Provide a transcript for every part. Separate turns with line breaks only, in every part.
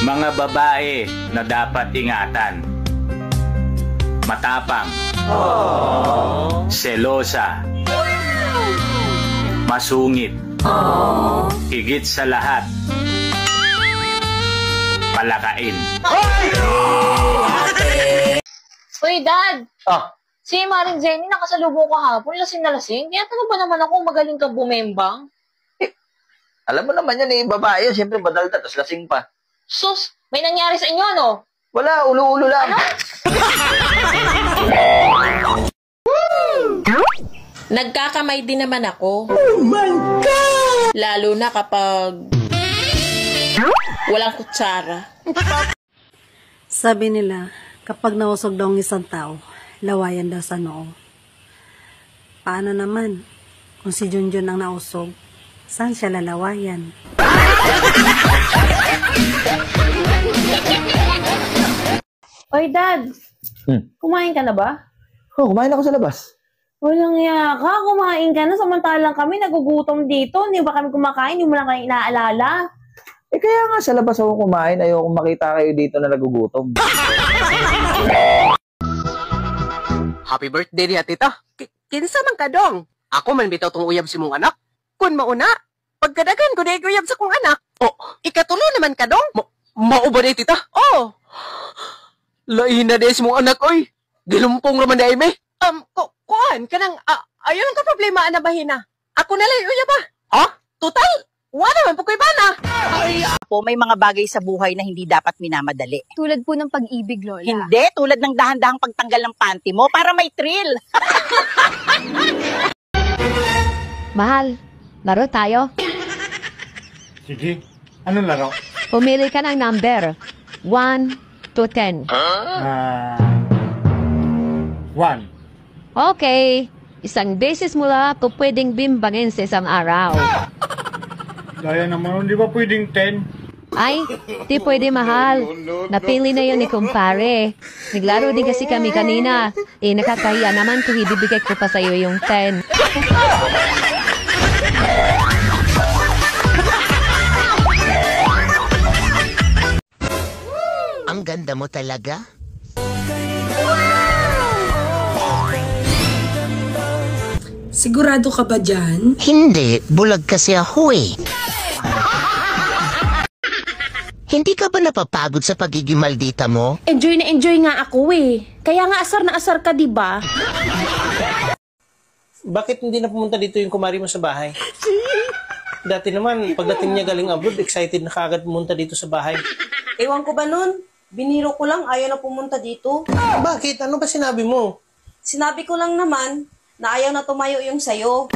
Mga babae na dapat ingatan. Matapang. Selosa. Masungit. Higit sa lahat. Palakain.
Uy, Dad!
Ah,
Si Maring Jenny nakasalubong ko hapon, lasing na lasing. Kaya tanong ba naman ako magaling ka bumembang?
alam mo naman yan eh, babae yan. Siyempre badalda, tapos lasing pa.
Sus, may nangyari sa inyo, no?
Wala, ulo-ulo lang.
Nagkakamay din naman ako. Oh my God! Lalo na kapag walang kutsara.
Sabi nila, kapag nausog daw ang isang tao, lawayan daw sa noo. Paano naman? Kung si Junjun ang nausog, saan siya lalawayan?
Oy, Dad! Kumain ka na ba?
Oh, kumain ako sa labas.
Walang iya ka, kumain ka na, samantalang kami nagugutom dito. Hindi ba kami kumakain? Hindi mo lang kayo inaalala.
Eh kaya nga sa labas ako kumain, ayoko makita kayo dito na nagugutom.
Happy birthday niya, tita. Kinsa man ka dong? Ako man bitaw tong uyab si mong anak. Kun mauna, pagkadagan ko na uyab sa kong anak. Oh, ikatulo naman ka dong? Mauba na tita? Oh. Lain na si mong anak, oy. Gilumpong naman na ime. Kuhan, kanang, ayun ka problema, anabahin na. Ako na lang, uyab ba? Ha? Total, wala man, pukoy ba na?
Po, may mga bagay sa buhay na hindi dapat minamadali.
Tulad po ng pag-ibig, Lola.
Hindi, tulad ng dahan-dahang pagtanggal ng panty mo para may thrill.
Mahal, laro tayo.
Sige, anong laro?
Pumili ka ng number. 1 to 10.
1.
Okay. Isang beses mo lang ito pwedeng bimbangin sa isang araw.
Gaya naman, di ba pwedeng 10?
Ay, di pwede, mahal. Napili na yun ni kumpare. Naglaro din kasi kami kanina. Nakakahiya naman kung ibibigay ko pa sa'yo yung 10.
Ang ganda mo talaga.
Sigurado ka ba dyan?
Hindi, bulag kasi ako eh. Hindi ka ba napapagod sa pagiging maldita mo?
Enjoy na enjoy nga ako eh. Kaya nga asar na asar ka, di ba?
Bakit hindi na pumunta dito yung kumari mo sa bahay? Dati naman, pagdating niya galing abroad, excited na kagad pumunta dito sa bahay.
Ewan ko ba nun? Biniro ko lang, ayaw na pumunta dito.
Bakit? Ano ba sinabi mo?
Sinabi ko lang naman na ayaw na tumayo yung sayo.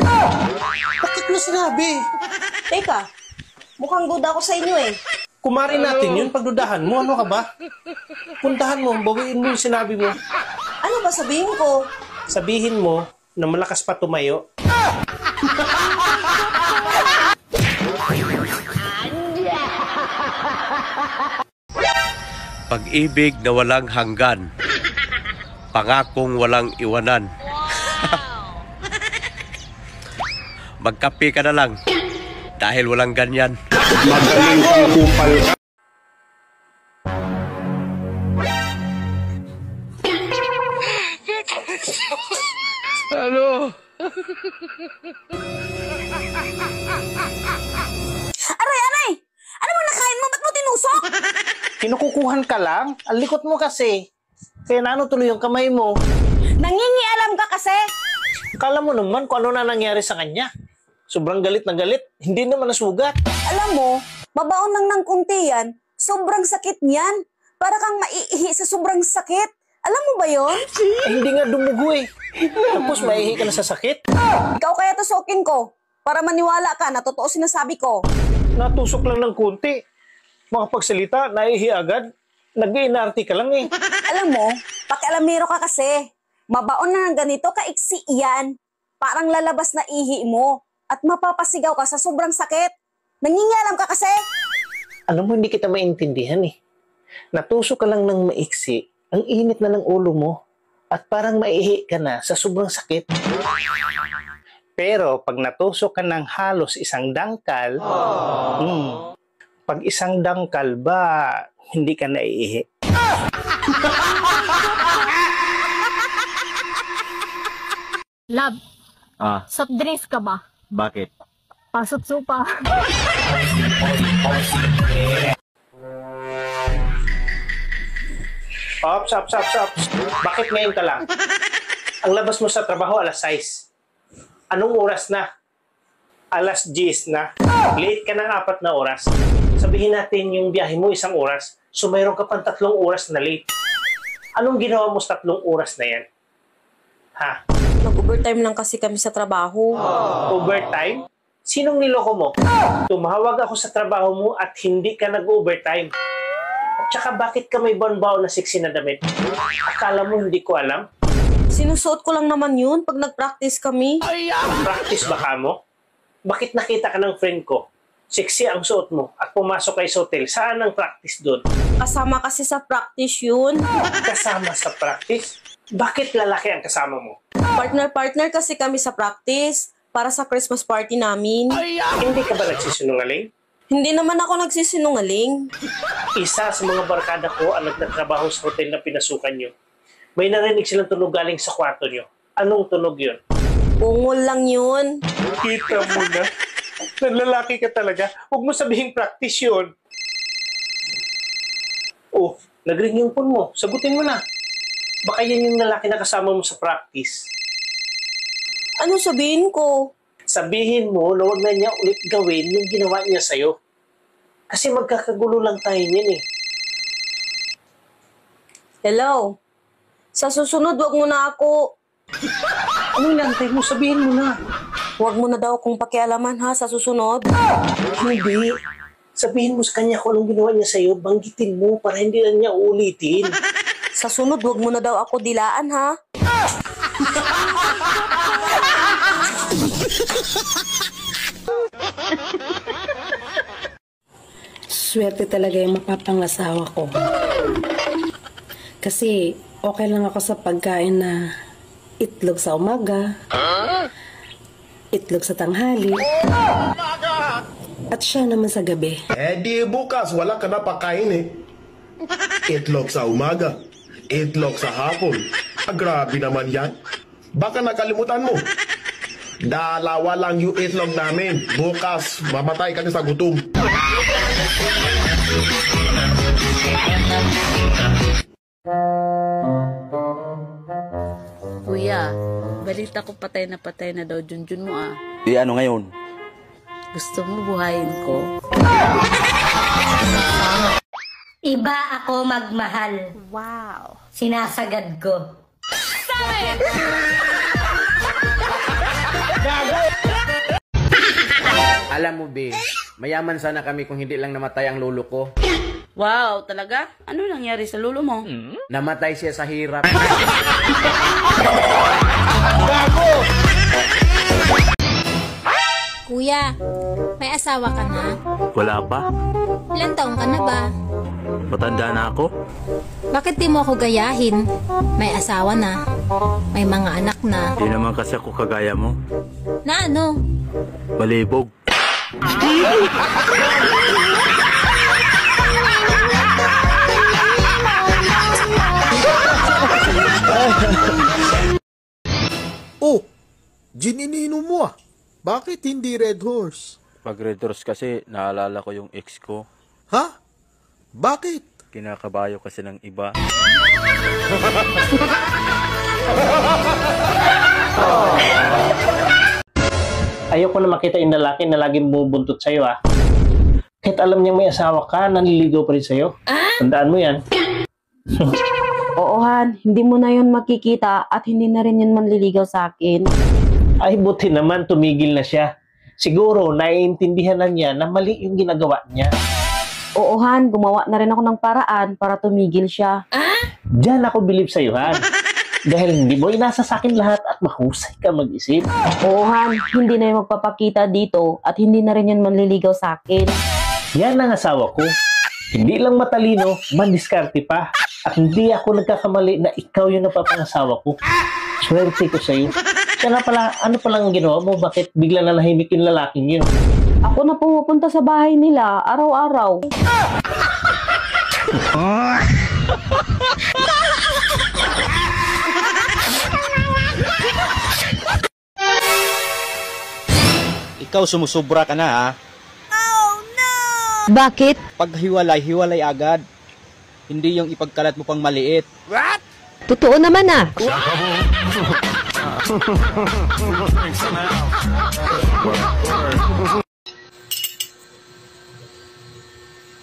Bakit mo sinabi?
Teka, mukhang duda ako sa inyo eh.
Kumari natin yun, pagdudahan mo, ano ka ba? Puntahan mo, bawiin mo yung sinabi mo.
Ano ba sabihin ko?
Sabihin mo na malakas pa tumayo.
Pag-ibig na walang hanggan, pangakong walang iwanan. Magkape ka na lang dahil walang ganyan.
Magaling kang kupal ka.
Ano?
Aray! Ano mo nakain mo? Ba't mo tinusok?
Kinukukuhan ka lang? Ang likot mo kasi. Kaya naano tuloy yung kamay mo.
Nangingialam ka kasi.
Kala mo naman kung ano na nangyari sa kanya. Sobrang galit na galit. Hindi naman nasugat.
Alam mo, mabaon lang ng kunti yan. Sobrang sakit niyan. Para kang maiihi sa sobrang sakit. Alam mo ba yon?
Hindi nga dumugo eh. Tapos maihi ka na sa sakit.
Ikaw kaya tusukin ko. Para maniwala ka na totoo sinasabi ko.
Natusok lang ng kunti. Makapagsalita, naihi agad. Nag-iinarti ka lang eh.
Alam mo, pakialamero ka kasi. Mabaon na ng ganito, kaiksi yan. Parang lalabas na ihi mo. At mapapasigaw ka sa sobrang sakit. Nangingialam ka kasi.
Alam mo, hindi kita maintindihan eh. Natusok ka lang ng maiksi. Ang init na ng ulo mo. At parang maihi ka na sa sobrang sakit. Pero pag natusok ka ng halos isang dangkal,
Pag isang dangkal ba, hindi ka naiihi?
Love,
Ah,
soft drinks ka ba?
bakit?
Pasot supa.
Ops. Bakit ngayon ka lang? Ang labas mo sa trabaho alas 6. Anong oras na? Alas 10 na. Late ka ng 4 na oras. Sabihin natin yung biyahe mo 1 oras. So mayroon ka pang 3 oras na late. Anong ginawa mo sa 3 oras na yan? Ha?
Nag-overtime lang kasi kami sa trabaho.
Overtime? Sinong niloko mo? Tumawag ako sa trabaho mo at hindi ka nag-overtime. At saka bakit ka may banbaw na sexy na damit? Akala mo hindi ko alam?
Sinusuot ko lang naman yun pag nag-practice kami.
Practice ba ka mo? Bakit nakita ka ng friend ko? Sexy ang suot mo at pumasok kayo sa hotel. Saan ang practice doon?
Kasama kasi sa practice yun.
Kasama sa practice? Bakit lalaki ang kasama mo?
Partner kasi kami sa practice para sa Christmas party namin.
Hindi ka ba nagsisinungaling?
Hindi naman ako nagsisinungaling.
Isa sa mga barkada ko ang nagtatrabaho sa hotel na pinasukan nyo. May narinig silang tunog galing sa kwarto nyo. Anong tunog yun?
Ungol lang yun.
Kita mo na. Nanlalaki ka talaga. Huwag mo sabihin practice yun. Oh, nag-ring yung phone mo. Sagutin mo na. Baka yan yung lalaki na kasama mo sa practice.
Ano sabihin ko?
Sabihin mo na huwag na niya ulit gawin yung ginawa niya sa'yo. Kasi magkakagulo lang tayo niyan eh.
Hello? Sa susunod, wag mo na ako.
Anong nantay mo? Sabihin mo na.
Wag mo na daw akong pakialaman ha sa susunod.
Hindi. Sabihin mo sa kanya kung anong ginawa niya sa'yo, banggitin mo para hindi na niya uulitin.
Sa sunod, wag mo na daw ako dilaan ha.
Swerte talaga yung mapapangasawa ko. Kasi okay lang ako sa pagkain na itlog sa umaga, itlog sa tanghali, at siya naman sa gabi.
Eh di bukas, wala ka na pakain eh. Itlog sa umaga, itlog sa hapon. Grabe naman yan. Baka nakalimutan mo. Dalawa lang yung itlog namin. Bukas, mamatay ka na sa gutom.
Kuya, balita ko patay na daw Junjun mo ah.
Di ano ngayon?
Gusto mo buhayin ko?
Iba ako magmahal. Wow. Sinasagad ko.
Alam mo, Be, mayaman sana kami kung hindi lang namatay ang lolo ko.
Wow, talaga? Ano nangyari sa lolo mo?
Namatay siya sa hirap.
Kuya, may asawa ka na?
Wala pa?
Ilan taong ka na ba?
Matanda na ako?
Bakit di mo ako gayahin? May asawa na. May mga anak na.
Di naman kasi ako kagaya mo.
Na ano?
Malibog.
Oh, gininino mo ah. Bakit hindi Red Horse?
Pag Red Horse kasi, naalala ko yung ex ko.
Ha? Bakit?
Kinakabayo kasi ng iba.
Ayoko na makita yung lalaki na laging bumubuntot sa'yo ah. Kahit alam niyang may asawa ka, nanliligaw pa rin sa'yo. Tandaan mo yan.
Oo, Han. Hindi mo na yun makikita at hindi na rin yun manliligaw sa akin.
Ay, buti naman tumigil na siya. Siguro, naiintindihan na niya na mali yung ginagawa niya.
Oo, Han. Gumawa na rin ako ng paraan para tumigil siya.
Diyan ako believe sa'yo, Han. Dahil hindi mo inasa sa akin lahat at mahusay ka mag-isip.
Oo, Han. Hindi na yung magpapakita dito at hindi na rin yun manliligaw sa akin.
Yan ang asawa ko. Hindi lang matalino, mandiskarte pa. At hindi ako nagkakamali na ikaw yung napapangasawa ko. Swerte ko sa'yo. Kaya na pala, ano palang ginawa mo? Bakit bigla na nahimik yung lalaking yun?
Ako na pumupunta sa bahay nila araw-araw.
Ikaw sumusubra ka na ha.
Bakit?
Pag hiwalay agad. Hindi yung ipagkalat mo pang maliit.
What? Totoo naman ah.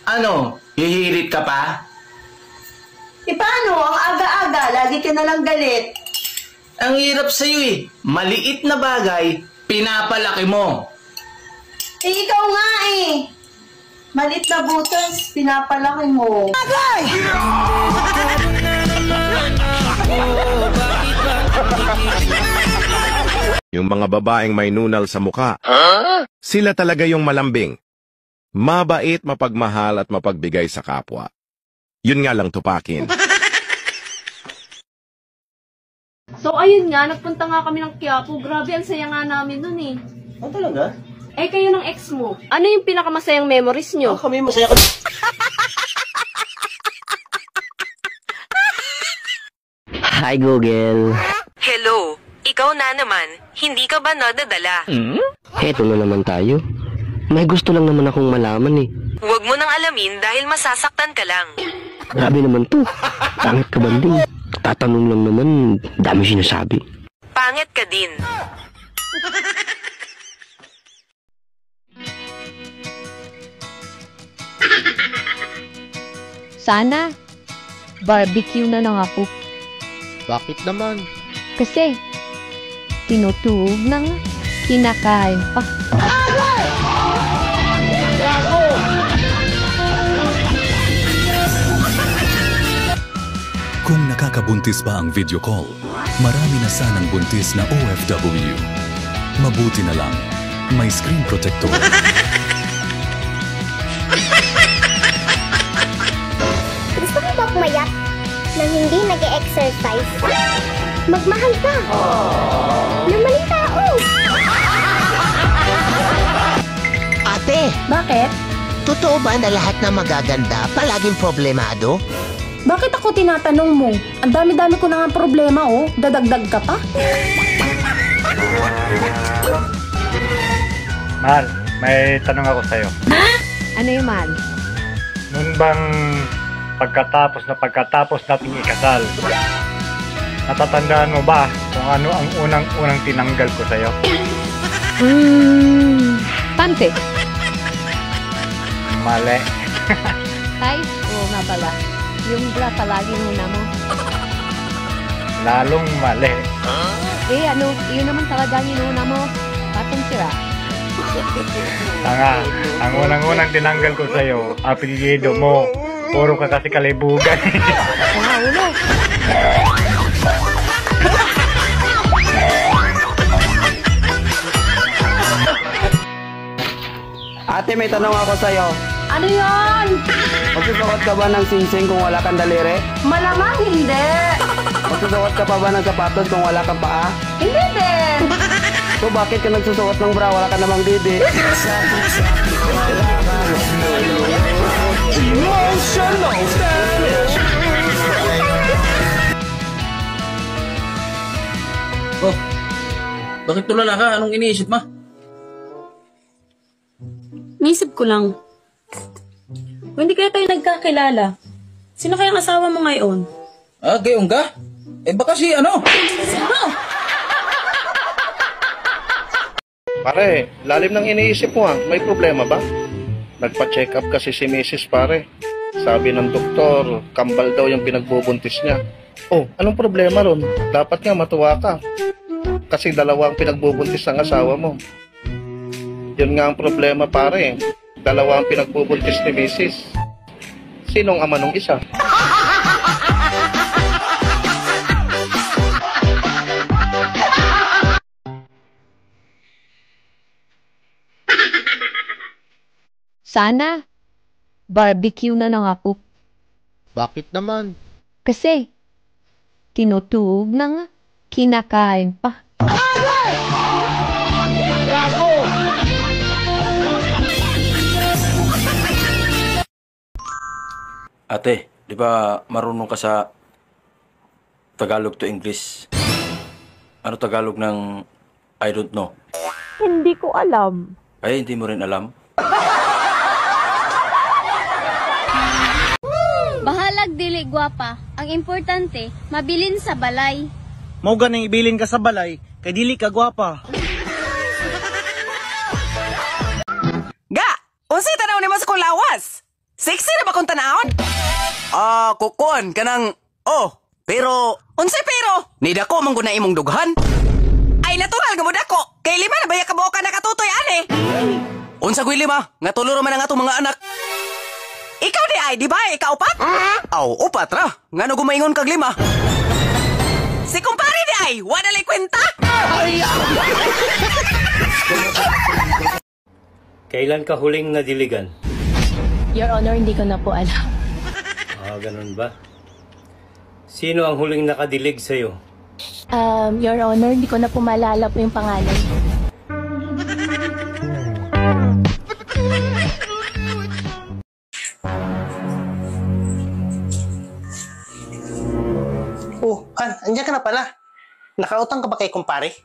Ano? Hihirit ka pa?
Paano? Ang aga-aga, lagi ka na lang galit.
Ang hirap sa'yo eh. Maliit na bagay, pinapalaki mo.
Ikaw nga eh. Maliit na butas, pinapalaki mo. Agay!
Yung mga babaeng may nunal sa mukha, sila talaga yung malambing. Mabait, mapagmahal at mapagbigay sa kapwa. Yun nga lang tupakin.
So ayun nga, nagpunta nga kami ng Quiapo. Grabe, ang saya nga namin nun eh.
Oh, talaga?
Eh kayo ng ex mo, ano yung pinakamasayang memories nyo?
Kami masaya kami.
Hi Google.
Hello, ikaw na naman. Hindi ka ba nadadala?
Heto na naman tayo. May gusto lang naman akong malaman eh.
Huwag mo nang alamin dahil masasaktan ka lang.
Grabe naman to. Pangit ka banding. Tatanong lang naman, dami sinasabi.
Pangit ka din.
Sana, barbecue na lang ako.
Bakit naman?
Kasi, tinutuog na nga, kinakain pa.
Kung nakakabuntis pa ang video call, marami na sanang buntis na OFW. Mabuti na lang, may screen protector.
Gusto mo ba pumayat nang hindi nag-e-exercise? Magmahal ka ng maling tao.
Ate!
Bakit?
Totoo ba na lahat na magaganda palaging problemado?
Bakit ako tinatanong mo? Ang dami-dami ko na nga problema oh. Dadagdag ka pa?
Mahal, may tanong ako sa'yo.
Ano yung man?
Noon bang pagkatapos nating ikasal, natatandaan mo ba kung ano ang unang tinanggal ko sa'yo?
Pante.
Mali.
Ay, oo nga pala. Yung bra palagi muna mo.
Lalong mali.
Eh ano, yun naman talaga yung inuna mo. Patong sira.
Tanga, ang unang tinanggal ko sa'yo, apelyido mo. Puro ka kasi kalibugan.
Mga ulo.
Ate, may tanong ako sa'yo.
Ano yan?
Magsusukat ka ba ng singsing kung wala kang daliri?
Malamang hindi.
Magsusukat ka pa ba ng sapatos kung wala kang paa?
Hindi din.
So bakit ka nagsusuot ng bra, wala ka namang didi?
Oh, bakit tulala ka? Anong iniisip mo?
Naisip ko lang. Kung hindi kaya tayo nagkakilala, sino kayang asawa mo ngayon?
Ah, gayong ka? Eh baka si ano?
Pare, lalim ng iniisip mo may problema ba? Nagpa-check up kasi si Mrs. pare. Sabi ng doktor, kambal daw yung pinagbubuntis niya. Oh, anong problema ron? Dapat nga matuwa ka. Kasi dalawa ang pinagbubuntis ng asawa mo. Yun nga ang problema pare. Dalawa ang pinagbubuntis ni Mrs. Sinong ama nung isa?
Sana, barbecue na lang ako.
Bakit naman?
Kasi, tinutuog na nga, kinakain pa.
Ate, di ba marunong ka sa Tagalog to English? Ano Tagalog ng I don't know?
Hindi ko alam.
Ay, hindi mo rin alam?
Bahalag dili gwapa. Ang importante, mabilin sa balay.
Mao ganang ibilin ka sa balay, kay dili ka gwapa.
Ga! Unsay tanaw ni mas kong lawas? Sexy na ba kong tanawon? Kukon, kanang... Oh, pero... Unsay pero? Nida ko mong guna imong dughan? Ay, natural ka mo dako. Kay lima na baya ka buo ka nakatutoy, ane. Unsa ko'y lima? Nga tuluro man ang atong mga anak. Ikaw di ay, di ba? Ikaw upat? Aw, upat ra. Nga no gumaingon kag lima. Si kumpare di ay, wala lay kwenta.
Kailan ka huling nadiligan?
Your Honor, hindi ko na po alam.
Ganun ba? Sino ang huling nakadilig sa'yo?
Your Honor, hindi ko na po maalala po yung pangalan.
Oh, Han, andiyan ka na pala. Nakautang ka ba kay kumpare?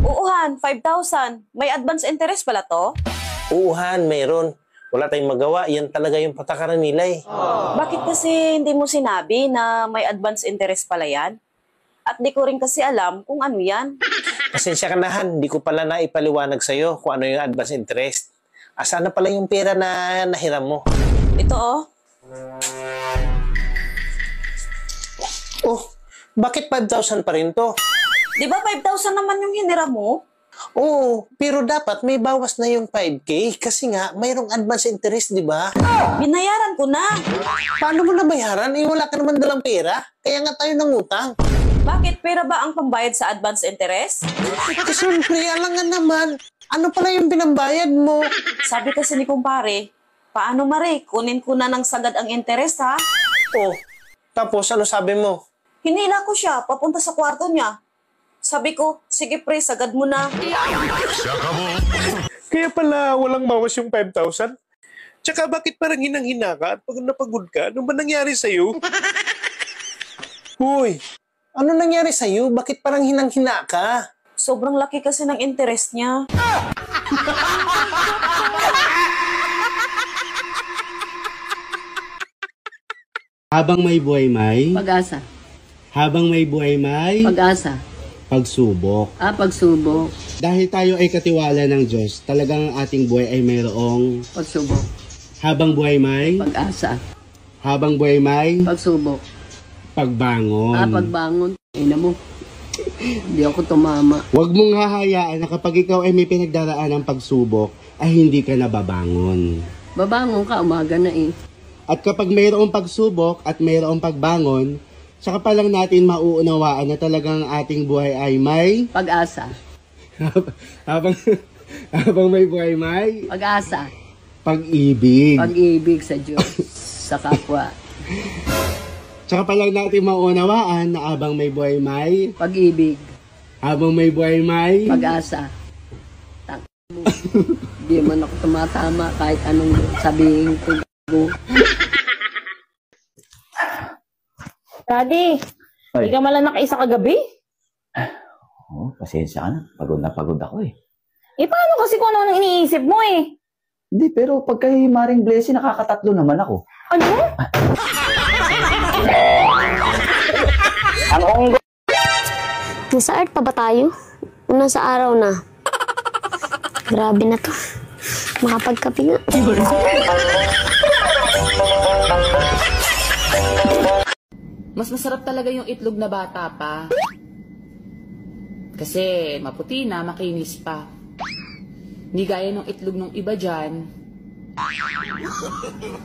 Oo, Han, 5,000. May advance interest pala to?
Oo, Han, meron. Wala tayong magawa. Yan talaga yung patakaran nila eh.
Bakit kasi hindi mo sinabi na may advance interest pala yan? At di ko rin kasi alam kung ano yan.
Pasensya ka na, Han. Hindi ko pala naipaliwanag sa'yo kung ano yung advance interest. Asana pala yung pera na nahiram mo?
Ito oh.
Oh, bakit 5,000 pa rin to?
Di ba 5,000 naman yung hiniram mo?
Oo, pero dapat may bawas na yung 5K kasi nga mayroong advance interest, di ba?
Binayaran ko na.
Paano mo nabayaran? Wala ka naman dalang pera. Kaya nga tayo nangutang.
Bakit? Pera ba ang pambayad sa advance interest?
Siyempre, alam nga naman. Ano pala yung pinambayad mo?
Sabi kasi ni kumpare, paano mare, kunin ko na ng sagad ang interest ha?
Oh, tapos ano sabi mo?
Hinila ko siya, papunta sa kwarto niya. Sabi ko, sige pre, sagad mo na.
Kaya pala walang bawas yung 5,000? Tsaka bakit parang hinang-hina ka at pag napagod ka? Ano ba nangyari sa'yo?
Uy, ano nangyari sa'yo? Bakit parang hinang-hina ka?
Sobrang laki kasi ng interest niya.
Habang may buhay may...
Pag-asa.
Habang may buhay may...
Pag-asa.
Pagsubok.
Pagsubok.
Dahil tayo ay katiwala ng Diyos, talagang ang ating buhay ay mayroong...
Pagsubok.
Habang buhay may...
Pag-asa.
Habang buhay may...
Pagsubok.
Pagbangon.
Pagbangon. Ina mo. Hindi ako tumama.
Huwag mong hahayaan na kapag ikaw ay may pinagdaraan ng pagsubok, ay hindi ka nababangon.
Babangon ka, umaga na eh.
At kapag mayroong pagsubok at mayroong pagbangon, saka pa lang natin mauunawaan na talagang ating buhay ay may...
Pag-asa.
habang may buhay may...
Pag-asa.
Pag-ibig.
Pag-ibig sa Diyos, sa kapwa.
Saka pa lang natin mauunawaan na habang may buhay may...
Pag-ibig.
Habang may buhay may...
Pag-asa. Hindi man ako tumatama kahit anong sabihin ko.
Daddy, hindi ka malang nakaisa kagabi?
Oh, pasensya ka na. Pagod na pagod ako eh.
Paano kasi kung ano iniisip mo eh?
Hindi, pero pag kay Maring Blessing, nakakatatlo naman ako.
Ano?
Nasa art pa ba tayo? Una sa araw na. Grabe na to. Makapagkape nga.
Mas masarap talaga yung itlog na bata pa. Kasi maputi na, makinis pa. Hindi gaya ng itlog ng iba dyan.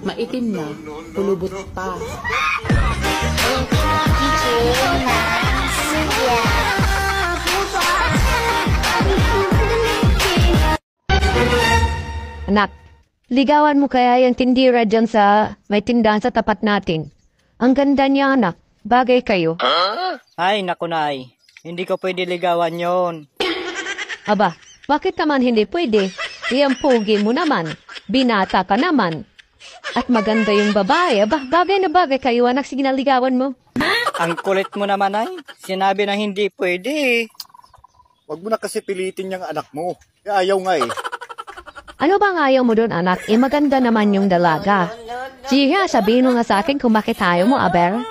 Maitim na, pulubot pa.
Anak, ligawan mo kaya yung tindira dyan sa may tindahan sa tapat natin. Ang ganda niya, anak. Bagay kayo.
Ay, naku nay. Hindi ko pwede ligawan yon.
Aba, bakit naman hindi pwede? Iyang pogi mo naman. Binata ka naman. At maganda yung babae. Bagay na bagay kayo, anak, sige na ligawan mo.
Ang kulit mo naman ay. Sinabi na hindi pwede.
Huwag mo na kasi pilitin yung anak mo. Ayaw nga eh.
Ano bang ayaw mo doon, anak? Maganda naman yung dalaga. Sige, sabihin mo nga sa akin kung bakit ayaw mo, Aber.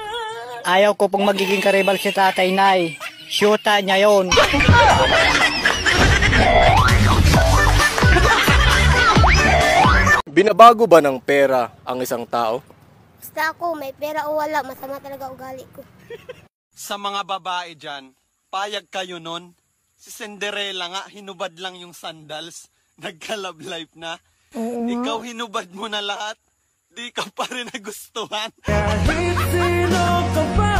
Ayaw ko pong magiging karibal si tatay, Nay. Shoota niya yon.
Binabago ba ng pera ang isang tao?
Basta ako, may pera o wala, masama talaga ugali ko.
Sa mga babae dyan, payag kayo nun. Si Cinderella nga, hinubad lang yung sandals. Nagka-love life na. Ikaw hinubad mo na lahat. Di ka pa rin nagustuhan. Kahit sino ka pa,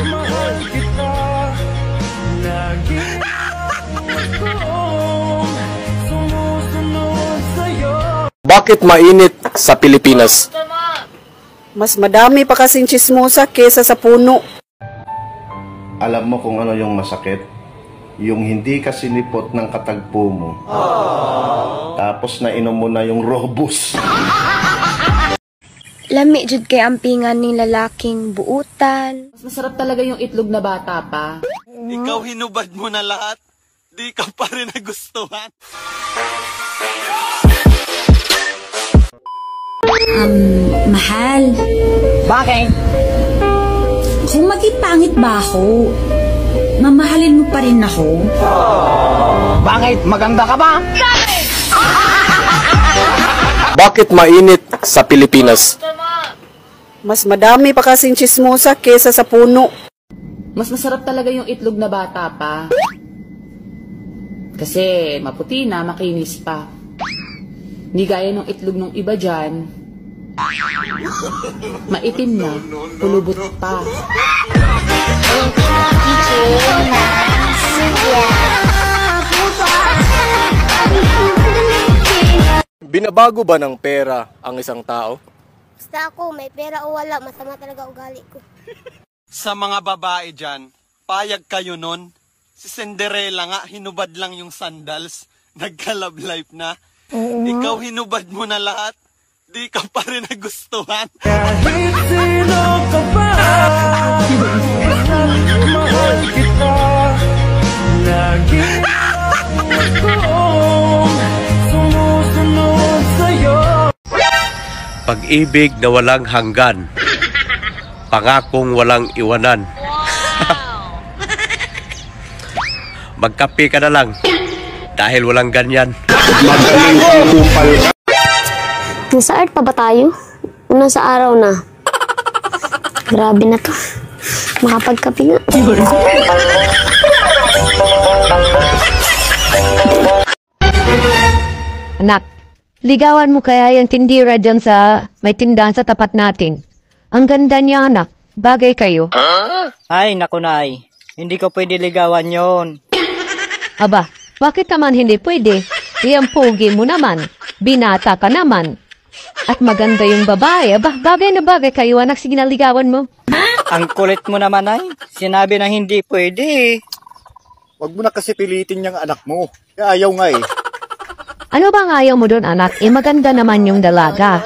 mahal kita. Lagi akong sumusunod sa'yo.
Bakit mainit sa Pilipinas?
Mas madami pa kasing chismosa kesa sa puno.
Alam mo kung ano yung masakit? Yung hindi ka sinipot ng katagpo mo. Tapos nainom mo na yung Robus.
Lami jud kay ampingan ning lalaking buutan.
Mas masarap talaga yung itlog na bata pa.
Ikaw hinubad mo na lahat. Di ka pa rin nagustuhan.
Mahal.
Bakit?
Kung maging pangit ba ako, mamahalin mo pa rin ako?
Bakit? Maganda ka ba?
Bakit mainit sa Pilipinas?
Mas madami pa kasing chismosa kesa sa puno.
Mas masarap talaga yung itlog na bata pa. Kasi maputi na, makinis pa. Hindi gaya ng itlog ng iba dyan. Maitim na, pulubot pa.
Binabago ba ng pera ang isang tao?
Basta ako, may pera o wala, masama talaga ugali ko.
Sa mga babae dyan, payag kayo nun. Si Cinderella nga, hinubad lang yung sandals. Nagka-love life na. Ikaw hinubad mo na lahat. Di ka pa rin nagustuhan. Kahit sino ka pa, mahal kita. Lagi akong sumusunod sa'yo.
Pag-ibig na walang hanggan. Pangakong walang iwanan. Magkape ka na lang. Dahil walang ganyan.
Nasa art pa ba tayo? Una sa araw na. Grabe na to. Makapagkape nga.
Anak, ligawan mo kaya yung tindira dyan sa may tindahan sa tapat natin. Ang ganda niya, anak. Bagay kayo.
Ay, naku, Nay. Hindi ko pwede ligawan yon.
Aba, bakit naman hindi pwede? Iyang pogi mo naman. Binata ka naman. At maganda yung babae. Bagay na bagay kayo, anak. Sige na ligawan mo.
Ang kulit mo naman ay. Sinabi na hindi pwede.
Huwag mo na kasi pilitin yung anak mo. Ayaw nga eh.
Ano bang ayaw mo doon, anak? Maganda naman yung dalaga.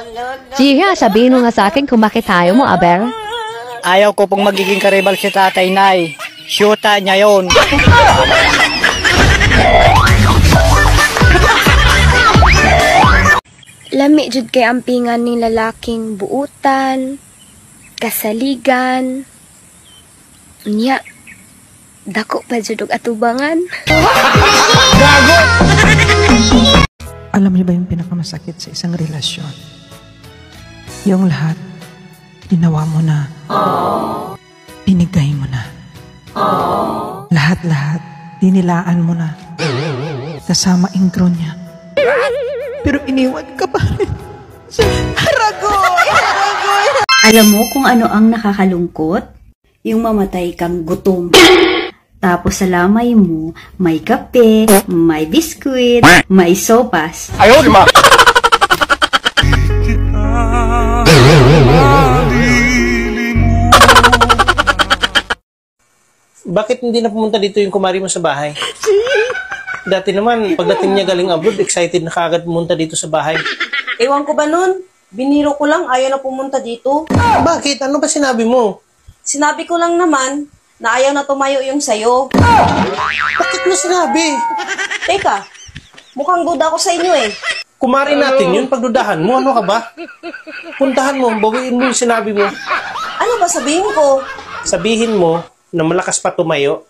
Sige, sabihin mo nga sa akin kung bakit ayaw mo, Aber.
Ayaw ko pong magiging karibal si tatay, Nay. Shoota niya yon.
Lami jud kay ampingan ning lalaking buutan, kasaligan. Unya, dako pa jud og atubangan.
Alam niyo ba yung pinakamasakit sa isang relasyon? Yung lahat, ginawa mo na. Binigay mo na. Lahat-lahat, dinilaan mo na. Kasama ingro niya. Pero iniwan ka pa rin. Haragoy! Haragoy!
Alam mo kung ano ang nakakalungkot? Yung mamatay kang gutom. Tapos sa lamay mo, may kape, may biskuit, may sopas.
Ayaw, di ma!
Bakit hindi na pumunta dito yung kumari mo sa bahay? Dati naman, pagdating niya galing abroad, excited na kaagad pumunta dito sa bahay.
Ewan ko ba nun? Biniro ko lang, ayaw na pumunta dito.
Bakit? Ano ba sinabi mo?
Sinabi ko lang naman na ayaw na tumayo yung sayo.
Bakit mo sinabi?
Teka, mukhang duda ako sa inyo eh.
Kumari natin yun, pagdudahan mo. Ano ka ba? Puntahan mo, bawiin mo yung sinabi mo.
Ano ba sabihin ko?
Sabihin mo na malakas pa tumayo.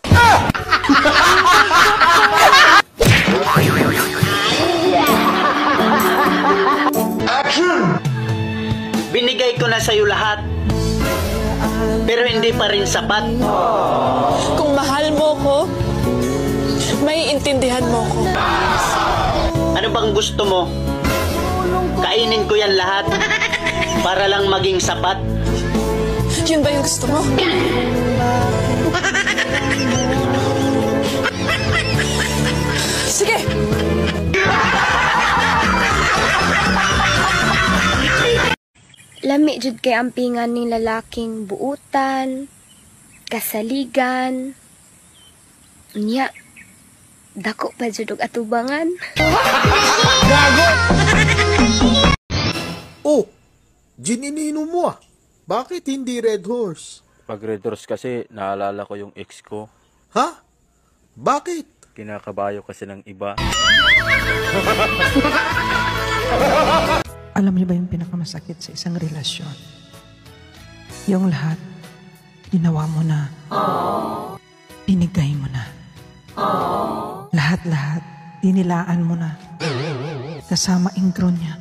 Binigay ko na sa'yo lahat. Pero hindi pa rin sapat.
Kung mahal mo ko, may intindihan mo ko.
Ano bang gusto mo? Kainin ko yan lahat para lang maging sapat.
Yun ba yung gusto mo? Sige!
Lami jud kay ampingan ning lalaking buutan, kasaligan. Unya, dako pa jud og atubangan.
Oh, gininino mo ah. Bakit hindi Red Horse?
Pag Red Horse kasi, naalala ko yung ex ko.
Ha? Bakit?
Kinakabayo kasi ng iba.
Alam niyo ba yung pinakamasakit sa isang relasyon? Yung lahat, ginawa mo na. Binigay mo na. Lahat-lahat, dinilaan mo na. Kasama ingro niya.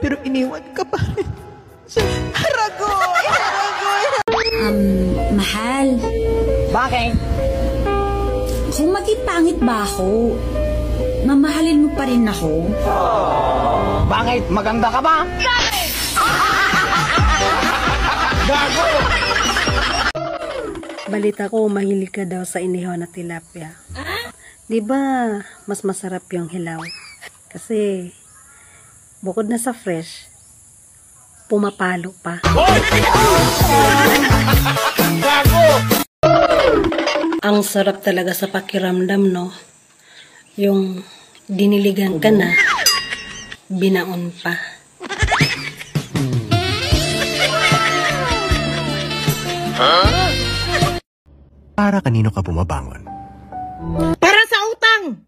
Pero iniwan ka pa rin. Haragoy! Haragoy!
Mahal.
Bakit?
Kung maging pangit ba ako, mamahalin mo pa rin ako?
Bakit? Maganda ka ba?
Gago! Balita ko, mahilig ka daw sa inihaw na tilapia. Di ba mas masarap yung hilaw? Kasi, bukod na sa fresh, pumapalo pa.
Gago!
Ang sarap talaga sa pakiramdam, no? Yung diniligan ka na, binaon pa.
Para kanino ka bumabangon?
Para sa utang!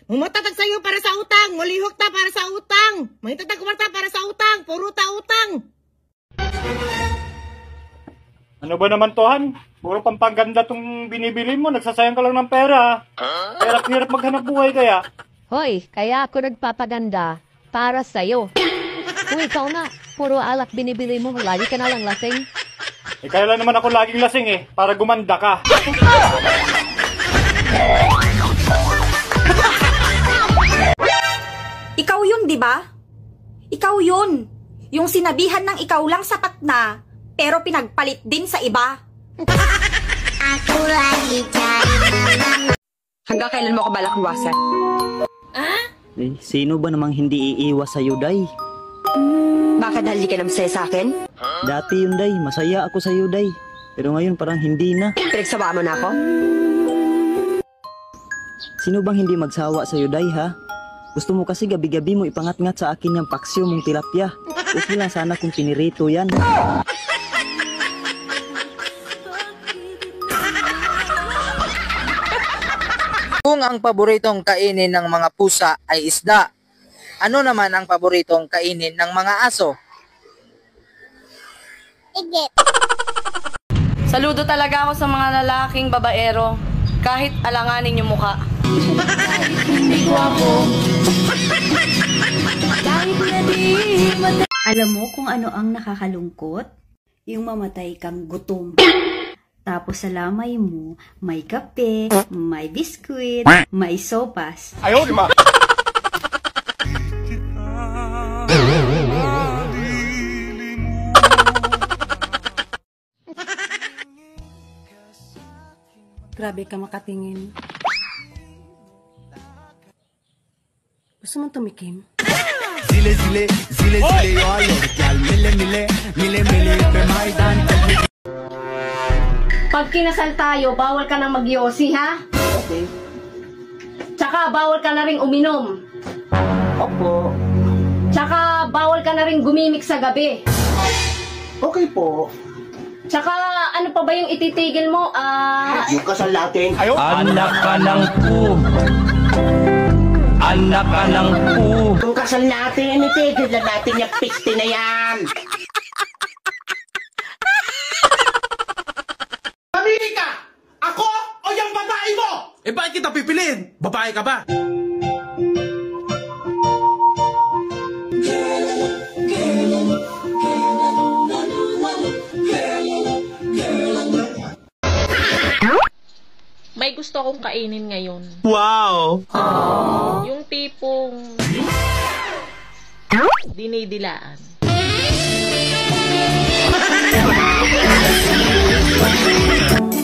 Mumatatag sa'yo para sa utang! Mulihok ta para sa utang! Mahitatag kumarta para sa utang! Puro ta utang!
Ano ba naman to, Han? Puro pampaganda tong binibili mo. Nagsasayang ka lang ng pera. Hirap maghanap buhay kaya.
Hoy, kaya ako nagpapaganda para sa'yo. Kung ikaw na, puro alak binibili mo, lagi ka na lang lasing.
Eh, kaya lang naman ako laging lasing eh, para gumanda ka.
Ikaw yun, di ba? Ikaw yun. Yung sinabihan ng ikaw lang sapat na, pero pinagpalit din sa iba. Ako lagi dyan.
Hanggang kailan mo ko balak iwasan?
Eh, sino ba namang hindi iiwas sa'yo, Day?
Bakit dahil di ka namasaya sa akin?
Dati yun, Day. Masaya ako sa'yo, Day. Pero ngayon parang hindi na.
Pinagsawaan mo na ako?
Sino bang hindi magsawa sa'yo, Day, ha? Gusto mo kasi gabi-gabi mo ipangat-ngat sa akin yung paksyo mong tilapia. Okay lang sana kung pinirito yan.
Kung ang paboritong kainin ng mga pusa ay isda, ano naman ang paboritong kainin ng mga aso?
Saludo talaga ako sa mga lalaking babaero, kahit alanganin yung mukha.
Alam mo kung ano ang nakakalungkot? Yung mamatay kang gutom. Tapos sa lamay mo, may kape, may biskuit, may sopas.
Ayaw, di ma!
Grabe ka makatingin. Gusto mong tumikim?
Zile zile, zile zile, yo ayor kyal mile mile, mile mile pe maidan.
Pag kinasal tayo, bawal ka nang magyosi, ha?
Okay.
Tsaka bawal ka na rin uminom.
Opo.
Tsaka
bawal ka na rin gumimik sa gabi.
Okay po.
Tsaka, ano pa ba yung ititigil mo?
Yung kasal natin.
Anak ka ng pu. Anak ka ng pu.
Yung kasal natin, itigil na natin yung piste na yan.
Mamili ka! Ako o yung babae mo? Eh bakit kita pipiliin? Babae ka ba?
May gusto akong kainin ngayon.
Wow!
Yung tipong dinidilaan.